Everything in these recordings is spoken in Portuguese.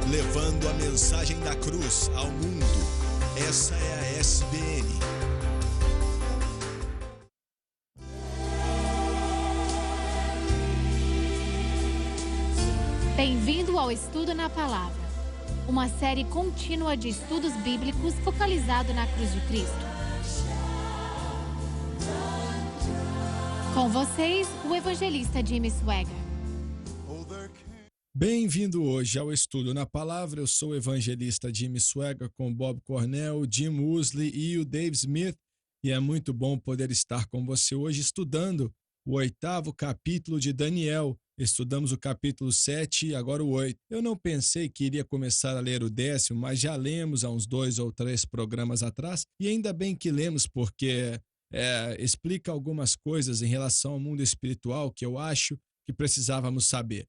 levando a mensagem da cruz ao mundo. Essa é a SBN. Bem-vindo ao Estudo na Palavra, uma série contínua de estudos bíblicos focalizado na cruz de Cristo. Com vocês, o evangelista Jimmy Swaggart. Bem-vindo hoje ao Estudo na Palavra. Eu sou o evangelista Jimmy Swaggart com Bob Cornell, Jim Woosley e o Dave Smith. E é muito bom poder estar com você hoje estudando o 8º capítulo de Daniel. Estudamos o capítulo 7 e agora o 8. Eu não pensei que iria começar a ler o 10º, mas já lemos há uns 2 ou 3 programas atrás. E ainda bem que lemos, porque explica algumas coisas em relação ao mundo espiritual que eu acho que precisávamos saber.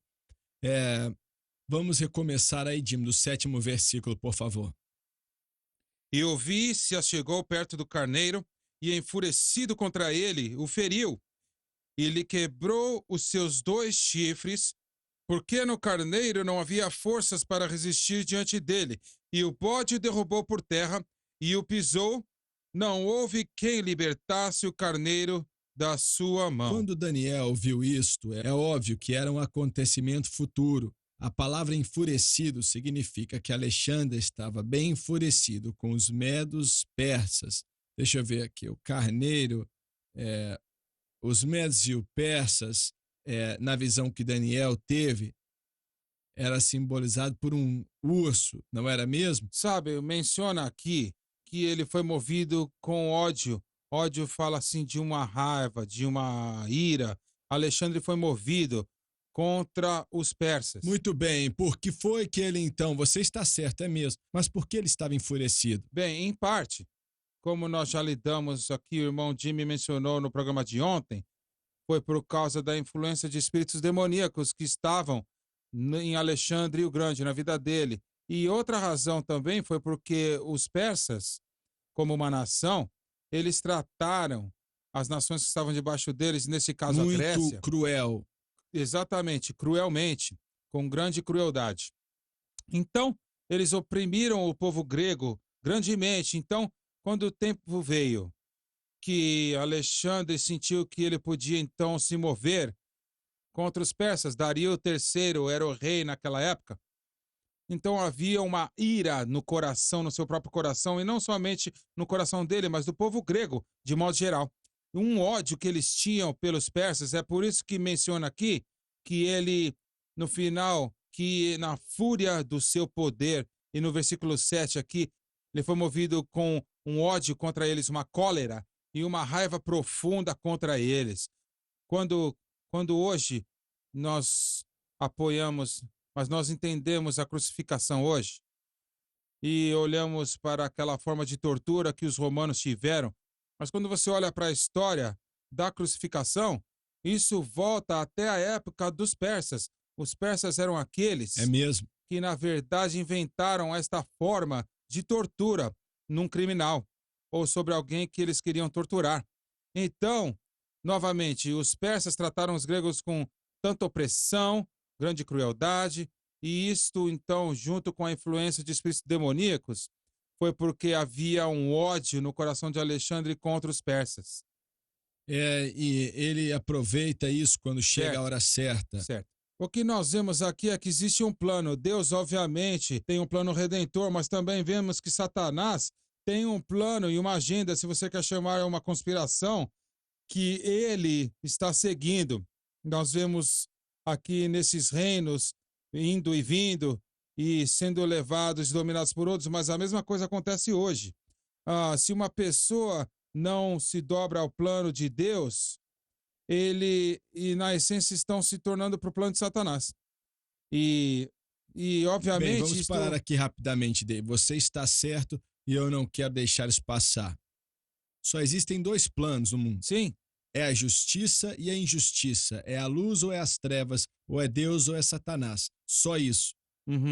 Vamos recomeçar aí, Jim, do 7º versículo, por favor. E ouvi, se achegou perto do carneiro, e enfurecido contra ele, o feriu, e lhe quebrou os seus 2 chifres, porque no carneiro não havia forças para resistir diante dele, e o bode o derrubou por terra, e o pisou, não houve quem libertasse o carneiro da sua mão. Quando Daniel viu isto, é óbvio que era um acontecimento futuro. A palavra enfurecido significa que Alexandre estava bem enfurecido com os medos persas. Deixa eu ver aqui, o carneiro, os medos e os persas, na visão que Daniel teve, era simbolizado por um urso, não era mesmo? Sabe, menciona aqui que ele foi movido com ódio. Ódio fala assim de uma raiva, de uma ira. Alexandre foi movido contra os persas. Muito bem, por que foi que ele então, você está certo, é mesmo, mas por que ele estava enfurecido? Bem, em parte, como nós já lidamos aqui, o irmão Jimmy mencionou no programa de ontem, foi por causa da influência de espíritos demoníacos que estavam em Alexandre o Grande, na vida dele. E outra razão também foi porque os persas, como uma nação, eles trataram as nações que estavam debaixo deles, nesse caso a Grécia. Muito cruel. Exatamente, cruelmente, com grande crueldade. Então, eles oprimiram o povo grego grandemente. Então, quando o tempo veio que Alexandre sentiu que ele podia então se mover contra os persas, Dario III era o rei naquela época, então havia uma ira no coração, no seu próprio coração, e não somente no coração dele, mas do povo grego, de modo geral. Um ódio que eles tinham pelos persas, é por isso que menciona aqui que ele, no final, que na fúria do seu poder, e no versículo 7 aqui, ele foi movido com um ódio contra eles, uma cólera e uma raiva profunda contra eles. Quando hoje nós apoiamos, mas nós entendemos a crucificação hoje e olhamos para aquela forma de tortura que os romanos tiveram, mas quando você olha para a história da crucificação, isso volta até a época dos persas. Os persas eram aqueles que, na verdade, inventaram esta forma de tortura num criminal ou sobre alguém que eles queriam torturar. Então, novamente, os persas trataram os gregos com tanta opressão, grande crueldade, e isto, então, junto com a influência de espíritos demoníacos, foi porque havia um ódio no coração de Alexandre contra os persas. E ele aproveita isso quando chega a hora certa. Certo. O que nós vemos aqui é que existe um plano. Deus, obviamente, tem um plano redentor, mas também vemos que Satanás tem um plano e uma agenda, se você quer chamar uma conspiração, que ele está seguindo. Nós vemos aqui nesses reinos indo e vindo e sendo levados e dominados por outros, mas a mesma coisa acontece hoje. Se uma pessoa não se dobra ao plano de Deus, ele e na essência estão se tornando para o plano de Satanás. E obviamente... Bem, vamos parar aqui rapidamente, Dave. Você está certo e eu não quero deixar isso passar. Só existem 2 planos no mundo. Sim. É a justiça e a injustiça. É a luz ou é as trevas, ou é Deus ou é Satanás. Só isso.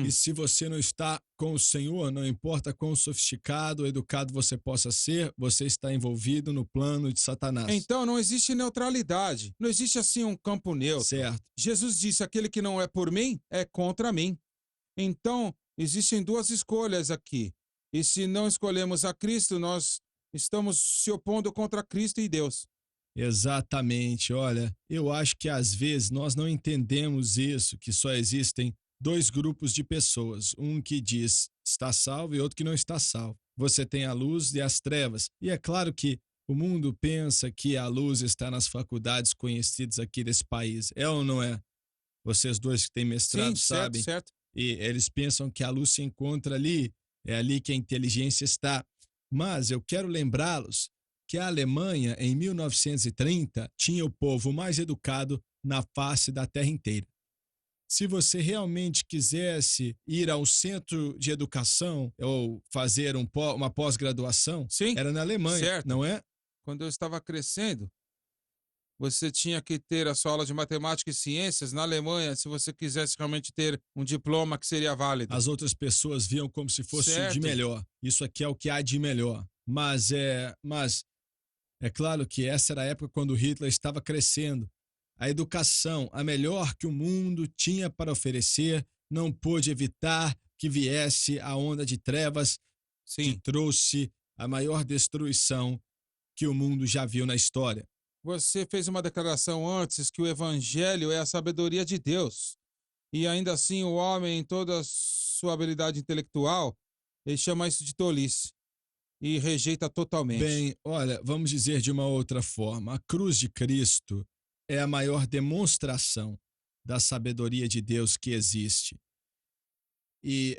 E se você não está com o Senhor, não importa quão sofisticado ou educado você possa ser, você está envolvido no plano de Satanás. Então não existe neutralidade. Não existe assim um campo neutro. Certo. Jesus disse, aquele que não é por mim, é contra mim. Então, existem duas escolhas aqui. E se não escolhemos a Cristo, nós estamos se opondo contra Cristo e Deus. Exatamente. Olha, eu acho que às vezes nós não entendemos isso, que só existem dois grupos de pessoas, um que diz está salvo e outro que não está salvo. Você tem a luz e as trevas. E é claro que o mundo pensa que a luz está nas faculdades conhecidas aqui desse país. É ou não é? Vocês dois que têm Sim, mestrado certo, sabem. certo. E eles pensam que a luz se encontra ali, é ali que a inteligência está. Mas eu quero lembrá-los que a Alemanha, em 1930, tinha o povo mais educado na face da terra inteira. Se você realmente quisesse ir ao centro de educação ou fazer uma pós-graduação, Sim, era na Alemanha, certo. não é? Quando eu estava crescendo, você tinha que ter a sua aula de matemática e ciências na Alemanha se você quisesse realmente ter um diploma que seria válido. As outras pessoas viam como se fosse o de Certo. melhor. Isso aqui é o que há de melhor. Mas é claro que essa era a época quando Hitler estava crescendo. A educação, a melhor que o mundo tinha para oferecer, não pôde evitar que viesse a onda de trevas que Sim. trouxe a maior destruição que o mundo já viu na história. Você fez uma declaração antes que o evangelho é a sabedoria de Deus. E ainda assim o homem, em toda a sua habilidade intelectual, ele chama isso de tolice e rejeita totalmente. Bem, olha, vamos dizer de uma outra forma: a cruz de Cristo é a maior demonstração da sabedoria de Deus que existe. E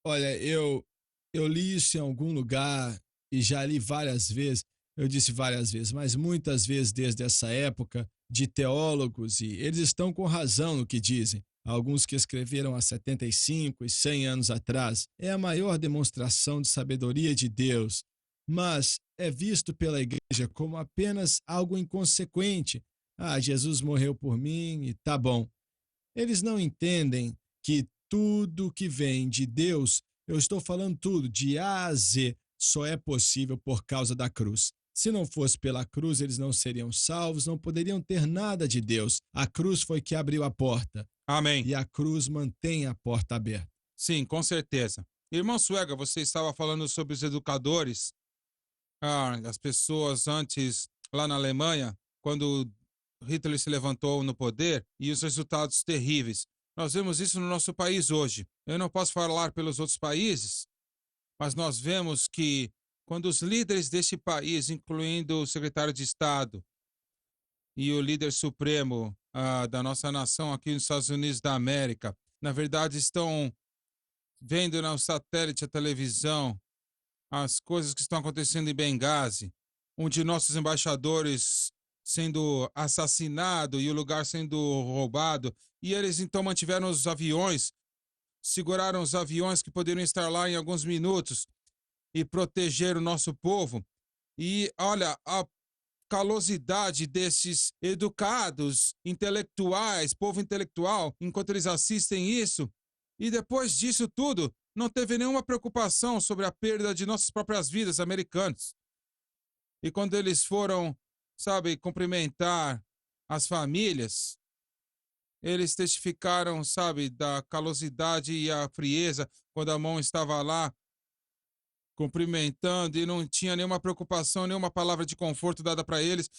olha, eu li isso em algum lugar e já li várias vezes. Eu disse várias vezes, mas muitas vezes desde essa época de teólogos, e eles estão com razão no que dizem. Alguns que escreveram há 75 e 100 anos atrás. É a maior demonstração de sabedoria de Deus, mas é visto pela igreja como apenas algo inconsequente. Ah, Jesus morreu por mim e tá bom. Eles não entendem que tudo que vem de Deus, eu estou falando tudo, de A a Z, só é possível por causa da cruz. Se não fosse pela cruz, eles não seriam salvos, não poderiam ter nada de Deus. A cruz foi que abriu a porta Amém. e a cruz mantém a porta aberta. Sim, com certeza. Irmão Suega, você estava falando sobre os educadores, as pessoas antes, lá na Alemanha, quando Hitler se levantou no poder e os resultados terríveis. Nós vemos isso no nosso país hoje. Eu não posso falar pelos outros países, mas nós vemos que quando os líderes deste país, incluindo o secretário de Estado e o líder supremo da nossa nação aqui nos Estados Unidos da América, na verdade estão vendo no satélite, a televisão, as coisas que estão acontecendo em Benghazi, um de nossos embaixadores sendo assassinado e o lugar sendo roubado, e eles então mantiveram os aviões, seguraram os aviões que poderiam estar lá em alguns minutos e proteger o nosso povo. E olha, a calosidade desses educados, intelectuais, povo intelectual, enquanto eles assistem isso, e depois disso tudo, não teve nenhuma preocupação sobre a perda de nossas próprias vidas, americanos. E quando eles foram, sabe, cumprimentar as famílias, eles testificaram, sabe, da calosidade e a frieza, quando a mão estava lá cumprimentando e não tinha nenhuma preocupação, nenhuma palavra de conforto dada para eles.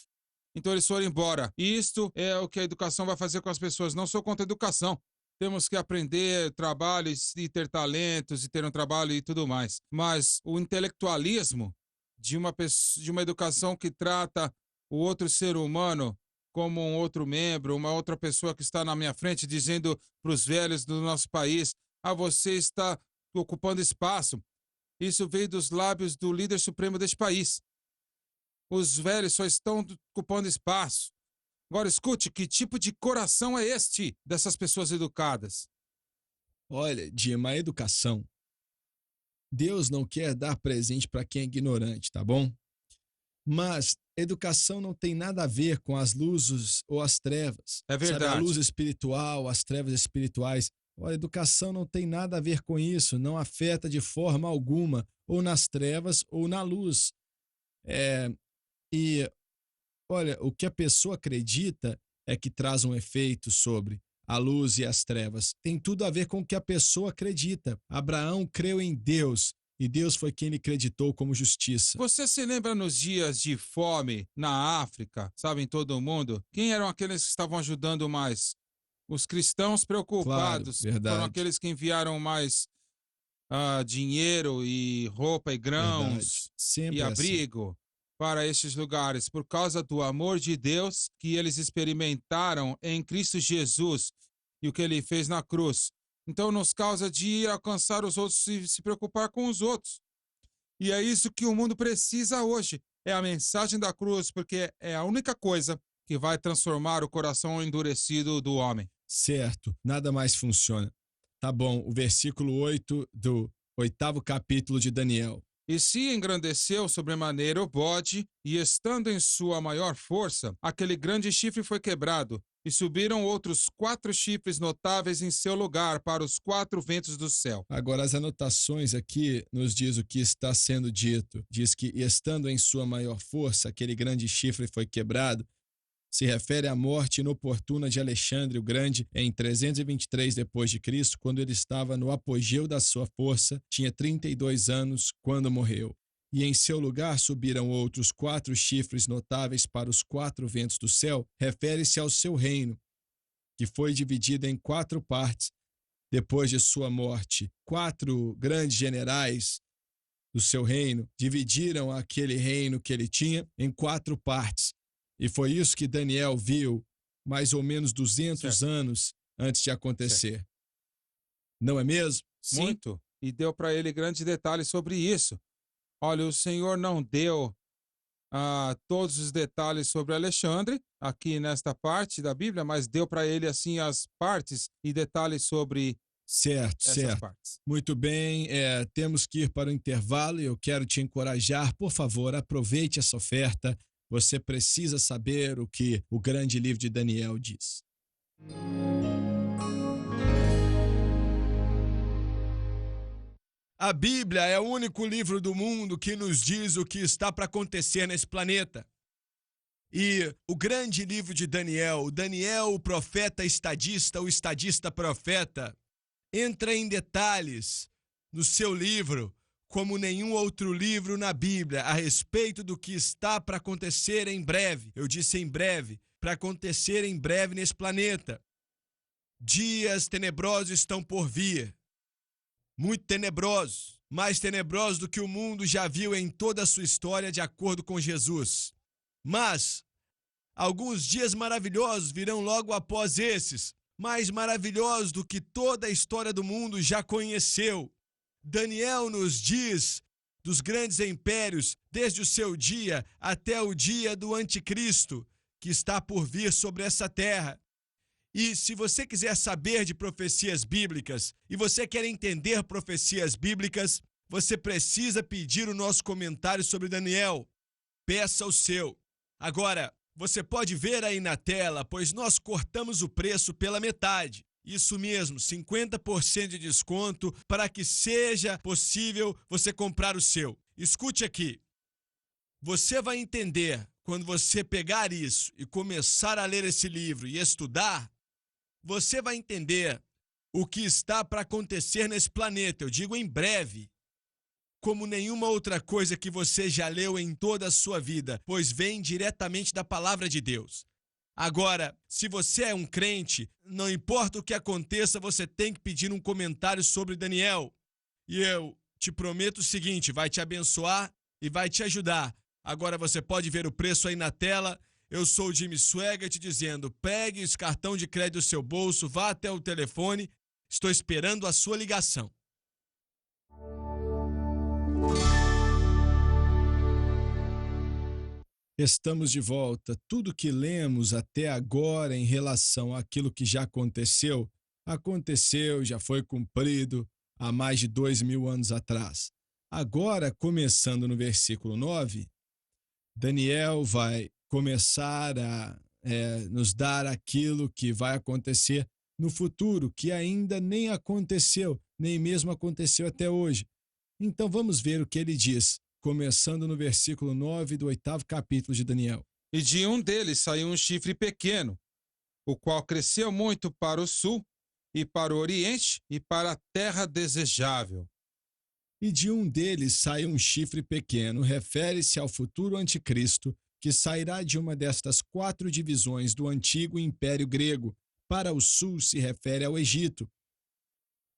Então eles foram embora. E isto é o que a educação vai fazer com as pessoas. Não sou contra a educação. Temos que aprender trabalho e ter talentos e ter um trabalho e tudo mais. Mas o intelectualismo de uma educação que trata o outro ser humano como um outro membro, uma outra pessoa que está na minha frente, dizendo para os velhos do nosso país: ah, você está ocupando espaço. Isso veio dos lábios do líder supremo deste país. Os velhos só estão ocupando espaço. Agora escute, que tipo de coração é este dessas pessoas educadas? Olha, Dima, a educação, Deus não quer dar presente para quem é ignorante, tá bom? Mas educação não tem nada a ver com as luzes ou as trevas. É Sabe, a luz verdade. espiritual, as trevas espirituais. Olha, a educação não tem nada a ver com isso, não afeta de forma alguma, ou nas trevas ou na luz. É, e olha, o que a pessoa acredita é que traz um efeito sobre. a luz e as trevas. Tem tudo a ver com o que a pessoa acredita. Abraão creu em Deus e Deus foi quem lhe creditou como justiça. Você se lembra nos dias de fome na África, sabe, em todo o mundo? Quem eram aqueles que estavam ajudando mais? Os cristãos Claro, preocupados foram verdade, aqueles que enviaram mais dinheiro e roupa e verdade. grãos e Sempre é assim. abrigo para estes lugares, por causa do amor de Deus que eles experimentaram em Cristo Jesus e o que ele fez na cruz. Então, nos causa de ir alcançar os outros e se preocupar com os outros. E é isso que o mundo precisa hoje. É a mensagem da cruz, porque é a única coisa que vai transformar o coração endurecido do homem. Certo, nada mais funciona. Tá bom, o versículo 8 do 8º capítulo de Daniel. E se engrandeceu sobremaneira o bode, e estando em sua maior força, aquele grande chifre foi quebrado, e subiram outros 4 chifres notáveis em seu lugar para os 4 ventos do céu. Agora, as anotações aqui nos diz o que está sendo dito. Diz que, estando em sua maior força, aquele grande chifre foi quebrado. Se refere à morte inoportuna de Alexandre o Grande em 323 d.C., quando ele estava no apogeu da sua força, tinha 32 anos quando morreu. E em seu lugar subiram outros 4 chifres notáveis para os 4 ventos do céu, refere-se ao seu reino, que foi dividido em 4 partes depois de sua morte. 4 grandes generais do seu reino dividiram aquele reino que ele tinha em 4 partes. E foi isso que Daniel viu mais ou menos 200 Certo. anos antes de acontecer. Não é mesmo? Sim. Muito. E deu para ele grandes detalhes sobre isso. Olha, o Senhor não deu todos os detalhes sobre Alexandre, aqui nesta parte da Bíblia, mas deu para ele, assim, as partes e detalhes sobre Certo, essas certo. partes. Muito bem, temos que ir para o intervalo e eu quero te encorajar, por favor, aproveite essa oferta. Você precisa saber o que o grande livro de Daniel diz. A Bíblia é o único livro do mundo que nos diz o que está para acontecer nesse planeta. E o grande livro de Daniel, Daniel, o profeta estadista, o estadista profeta, entra em detalhes no seu livro, como nenhum outro livro na Bíblia, a respeito do que está para acontecer em breve. Eu disse em breve, para acontecer em breve nesse planeta. Dias tenebrosos estão por vir. Muito tenebrosos, mais tenebrosos do que o mundo já viu em toda a sua história, de acordo com Jesus. Mas alguns dias maravilhosos virão logo após esses, mais maravilhosos do que toda a história do mundo já conheceu. Daniel nos diz dos grandes impérios, desde o seu dia até o dia do anticristo, que está por vir sobre essa terra. E se você quiser saber de profecias bíblicas e você quer entender profecias bíblicas, você precisa pedir o nosso comentário sobre Daniel. Peça o seu. Agora, você pode ver aí na tela, pois nós cortamos o preço pela metade. Isso mesmo, 50% de desconto para que seja possível você comprar o seu. Escute aqui. Você vai entender, quando você pegar isso e começar a ler esse livro e estudar, você vai entender o que está para acontecer nesse planeta. Eu digo em breve, como nenhuma outra coisa que você já leu em toda a sua vida, pois vem diretamente da palavra de Deus. Agora, se você é um crente, não importa o que aconteça, você tem que pedir um comentário sobre Daniel. E eu te prometo o seguinte, vai te abençoar e vai te ajudar. Agora você pode ver o preço aí na tela. Eu sou o Jimmy Swaggart te dizendo, pegue esse cartão de crédito do seu bolso, vá até o telefone, estou esperando a sua ligação. Estamos de volta. Tudo que lemos até agora em relação àquilo que já aconteceu, já foi cumprido há mais de 2.000 anos atrás. Agora, começando no versículo 9, Daniel vai começar a nos dar aquilo que vai acontecer no futuro, que ainda nem aconteceu, nem mesmo aconteceu até hoje. Então vamos ver o que ele diz, começando no versículo 9 do 8º capítulo de Daniel. E de um deles saiu um chifre pequeno, o qual cresceu muito para o sul e para o oriente e para a terra desejável. E de um deles sai um chifre pequeno, refere-se ao futuro anticristo, que sairá de uma destas 4 divisões do antigo Império Grego. Para o sul se refere ao Egito,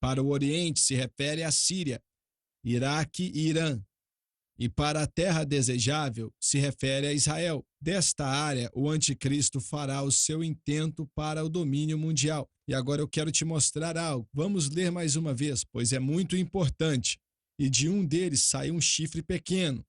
para o oriente se refere à Síria, Iraque e Irã, e para a terra desejável se refere a Israel. Desta área, o anticristo fará o seu intento para o domínio mundial. E agora eu quero te mostrar algo. Vamos ler mais uma vez, pois é muito importante. E de um deles sai um chifre pequeno.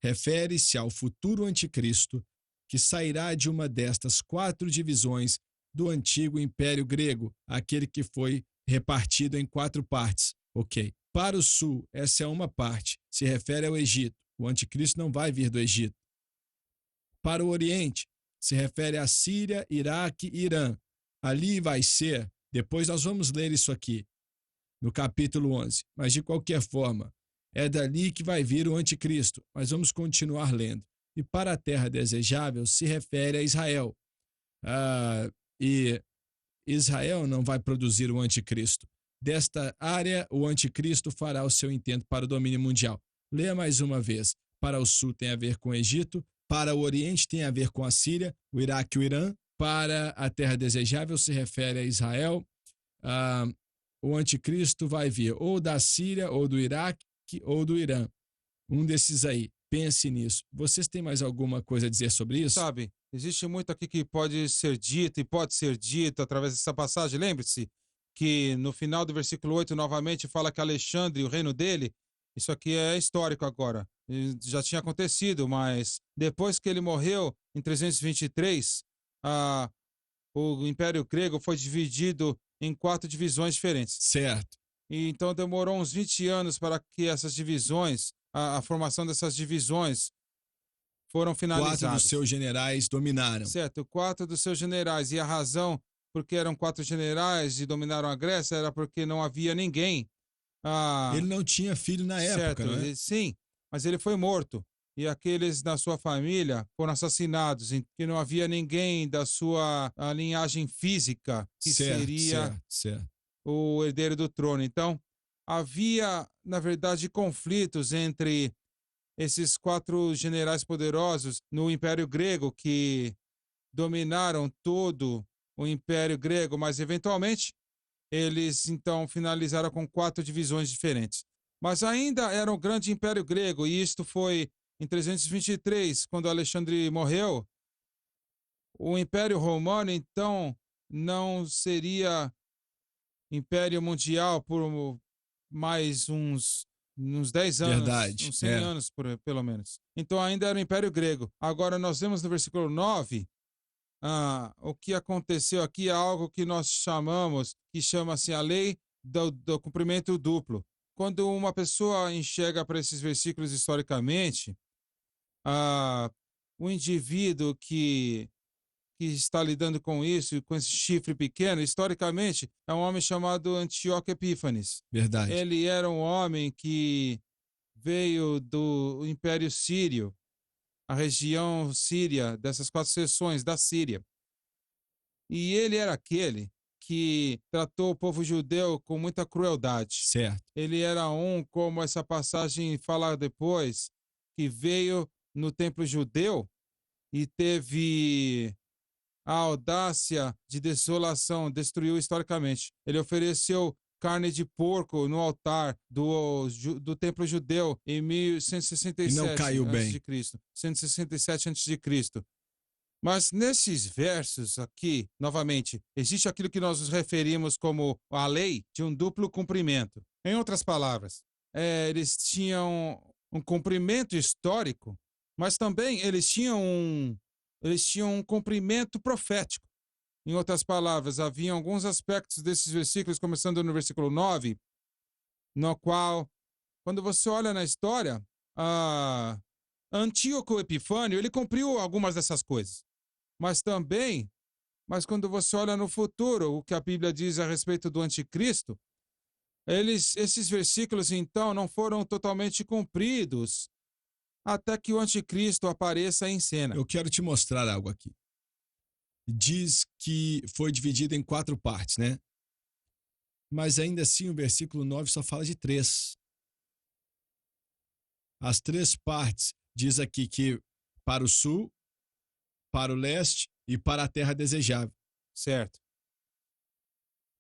Refere-se ao futuro anticristo, que sairá de uma destas 4 divisões do antigo Império Grego, aquele que foi repartido em 4 partes. Ok. Para o sul, essa é uma parte, se refere ao Egito. O anticristo não vai vir do Egito. Para o oriente, se refere à Síria, Iraque e Irã. Ali vai ser, depois nós vamos ler isso aqui, no capítulo 11. Mas de qualquer forma, é dali que vai vir o anticristo. Mas vamos continuar lendo. E para a terra desejável se refere a Israel. E Israel não vai produzir o anticristo. Desta área, o anticristo fará o seu intento para o domínio mundial. Leia mais uma vez. Para o sul tem a ver com o Egito, para o oriente tem a ver com a Síria, o Iraque e o Irã. Para a terra desejável se refere a Israel. O anticristo vai vir ou da Síria, ou do Iraque, ou do Irã. Um desses aí. Pense nisso. Vocês têm mais alguma coisa a dizer sobre isso? Sabe, existe muito aqui que pode ser dito e pode ser dito através dessa passagem. Lembre-se que no final do versículo 8 novamente fala que Alexandre, o reino dele, isso aqui é histórico agora. Já tinha acontecido, mas depois que ele morreu em 323, o Império Grego foi dividido em 4 divisões diferentes. Certo. E então demorou uns 20 anos para que essas divisões, a formação dessas divisões foram finalizadas. 4 dos seus generais dominaram. Certo, 4 dos seus generais. E a razão porque eram 4 generais e dominaram a Grécia era porque não havia ninguém. Ele não tinha filho na certo, época, não é? Sim, mas ele foi morto. E aqueles da sua família foram assassinados, que não havia ninguém da sua linhagem física que seria o herdeiro do trono. Então, havia, na verdade, conflitos entre esses 4 generais poderosos no Império Grego que dominaram todo o Império Grego, mas eventualmente eles então finalizaram com 4 divisões diferentes. Mas ainda era um grande Império Grego, e isto foi em 323, quando Alexandre morreu. O Império Romano, então, não seria Império Mundial por mais uns 10 anos, Verdade, uns 100 anos, pelo menos. Então ainda era o Império Grego. Agora nós vemos no versículo 9, o que aconteceu aqui é algo que nós chamamos, que chama-se a lei do cumprimento duplo. Quando uma pessoa enxerga para esses versículos historicamente, o indivíduo que está lidando com isso, com esse chifre pequeno, historicamente, é um homem chamado Antíoco Epífanes. Verdade. Ele era um homem que veio do Império Sírio, a região síria, dessas 4 seções da Síria. E ele era aquele que tratou o povo judeu com muita crueldade. Certo. Ele era como essa passagem fala depois, que veio no templo judeu e teve a audácia de desolação, destruiu historicamente. Ele ofereceu carne de porco no altar do templo judeu em 1167 e não caiu bem. a.C., 167 a.C. Mas nesses versos aqui, novamente, existe aquilo que nós nos referimos como a lei de um duplo cumprimento. Em outras palavras, eles tinham um cumprimento histórico, mas também eles tinham um cumprimento profético. Em outras palavras, havia alguns aspectos desses versículos, começando no versículo 9, no qual, quando você olha na história, Antíoco Epifânio, ele cumpriu algumas dessas coisas. Mas quando você olha no futuro, o que a Bíblia diz a respeito do anticristo, esses versículos, então, não foram totalmente cumpridos até que o anticristo apareça em cena. Eu quero te mostrar algo aqui. diz que foi dividido em 4 partes, né? Mas ainda assim o versículo 9 só fala de 3. As 3 partes diz aqui que para o sul, para o leste e para a terra desejável. Certo.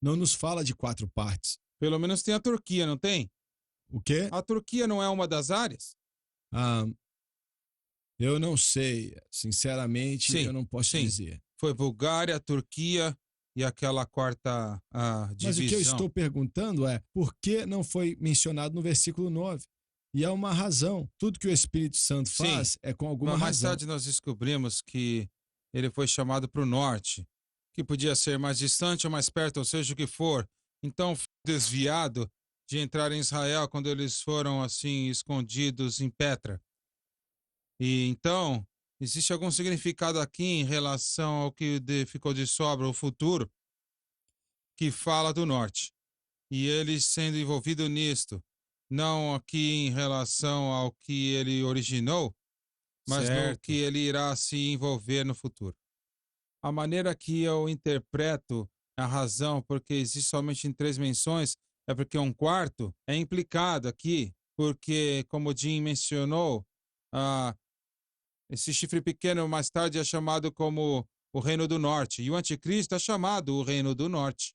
Não nos fala de 4 partes. Pelo menos tem a Turquia, não tem? O quê? A Turquia não é uma das áreas? Ah, eu não sei. Sinceramente, Sim, eu não posso te sim. dizer. Foi Bulgária, Turquia e aquela quarta Mas o que eu divisão. estou perguntando é por que não foi mencionado no versículo 9? E há uma razão. Tudo que o Espírito Santo Sim. faz é com alguma Mais razão. tarde nós descobrimos que ele foi chamado para o norte, que podia ser mais distante ou mais perto, ou seja o que for. Então, foi desviado de entrar em Israel quando eles foram assim escondidos em Petra. E então, existe algum significado aqui em relação ao que ficou de sobra, o futuro, que fala do norte. E ele sendo envolvido nisto, não aqui em relação ao que ele originou, mas no que Certo. ele irá se envolver no futuro. A maneira que eu interpreto a razão porque existe somente em 3 menções é porque um quarto é implicado aqui, porque, como o Jim mencionou, ah, esse chifre pequeno mais tarde é chamado como o Reino do Norte, e o Anticristo é chamado o Reino do Norte.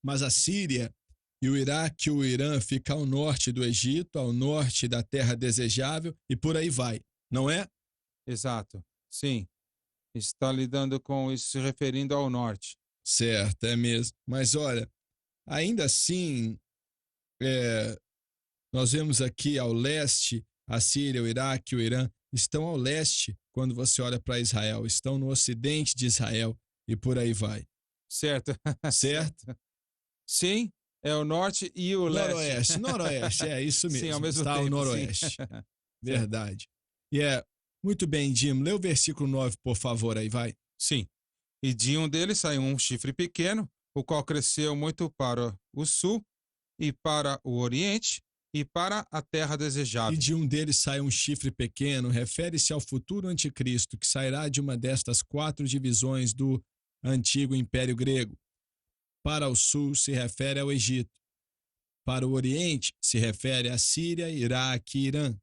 Mas a Síria e o Iraque e o Irã ficam ao norte do Egito, ao norte da terra desejável e por aí vai, não é? Exato, sim. Está lidando com isso, se referindo ao norte. Certo, é mesmo. Mas olha, ainda assim, é, nós vemos aqui ao leste, a Síria, o Iraque, o Irã estão ao leste quando você olha para Israel, estão no ocidente de Israel e por aí vai. Certo. Certo? Sim, é o norte e o leste. Noroeste, é isso Sim, ao mesmo, mesmo está ao tempo, sim. noroeste. Certo. Verdade. E muito bem, Jim, lê o versículo 9, por favor, aí vai. Sim. E de um deles saiu um chifre pequeno, o qual cresceu muito para o sul e para o oriente e para a terra E desejável. de um deles sai um chifre pequeno, refere-se ao futuro anticristo, que sairá de uma destas 4 divisões do antigo Império Grego. Para o sul se refere ao Egito. Para o oriente se refere à Síria, Iraque e Irã.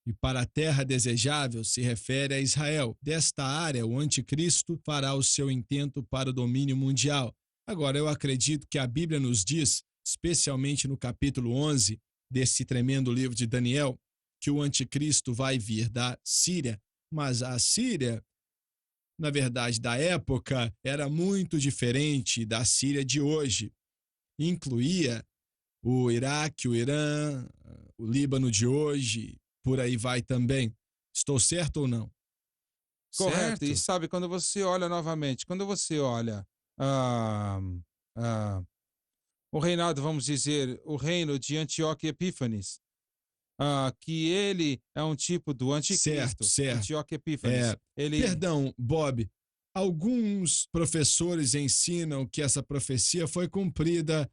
E para a terra desejável se refere a Israel. Desta área, o anticristo fará o seu intento para o domínio mundial. Agora, eu acredito que a Bíblia nos diz, especialmente no capítulo 11 desse tremendo livro de Daniel, que o anticristo vai vir da Síria, mas a Síria, na verdade, da época, era muito diferente da Síria de hoje. Incluía o Iraque, o Irã, o Líbano de hoje, por aí vai também. Estou certo ou não? Correto. E Certo? sabe, quando você olha novamente, quando você olha ah, ah, o reinado, vamos dizer, o reino de Antíoco Epífanes, que ele é um tipo do Certo, anticristo, certo. Antíoco Epífanes. Ele, Perdão, Bob. Alguns professores ensinam que essa profecia foi cumprida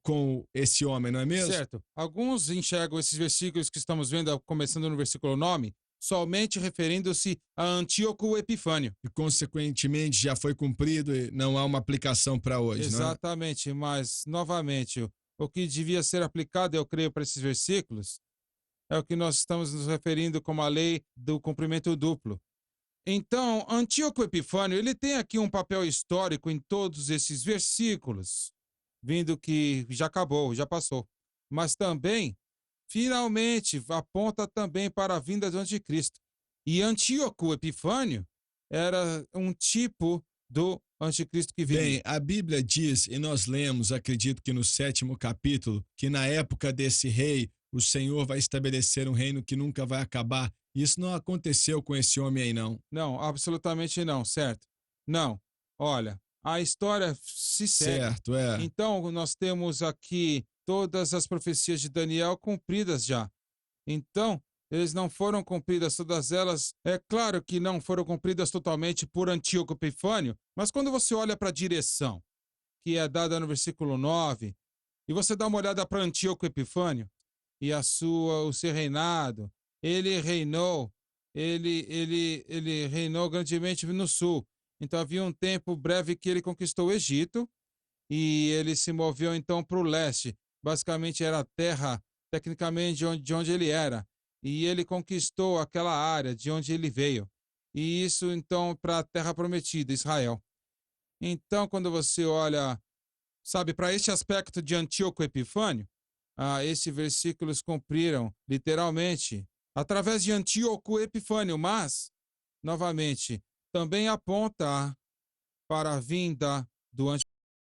com esse homem, não é mesmo? certo, alguns enxergam esses versículos que estamos vendo, começando no versículo 9, somente referindo-se a Antíoco Epifânio. E, consequentemente, já foi cumprido e não há uma aplicação para hoje, não é? Exatamente, mas, novamente, o que devia ser aplicado, eu creio, para esses versículos, é o que nós estamos nos referindo como a lei do cumprimento duplo. Então, Antíoco Epifânio, ele tem aqui um papel histórico em todos esses versículos, vindo que já acabou, já passou. Mas também, finalmente, aponta também para a vinda do anticristo. E Antíoco Epifânio era um tipo do anticristo que viria. Bem, a Bíblia diz, e nós lemos, acredito que no 7º capítulo, que na época desse rei, o Senhor vai estabelecer um reino que nunca vai acabar. Isso não aconteceu com esse homem aí, não. Não, absolutamente não, certo? Não. Olha, a história se segue. Certo, é. Então, nós temos aqui todas as profecias de Daniel cumpridas já. Então, eles não foram cumpridas todas elas. É claro que não foram cumpridas totalmente por Antíoco Epifânio, mas quando você olha para a direção que é dada no versículo 9, e você dá uma olhada para Antíoco Epifânio e o seu reinado, ele reinou grandemente no sul. Então havia um tempo breve que ele conquistou o Egito e ele se moveu então para o leste. Basicamente era a terra, tecnicamente, de onde ele era. E ele conquistou aquela área de onde ele veio. E isso então para a terra prometida, Israel. Então, quando você olha, sabe, para este aspecto de Antíoco Epifânio, esses versículos cumpriram, literalmente, através de Antíoco Epifânio, mas, novamente, também aponta para a vinda do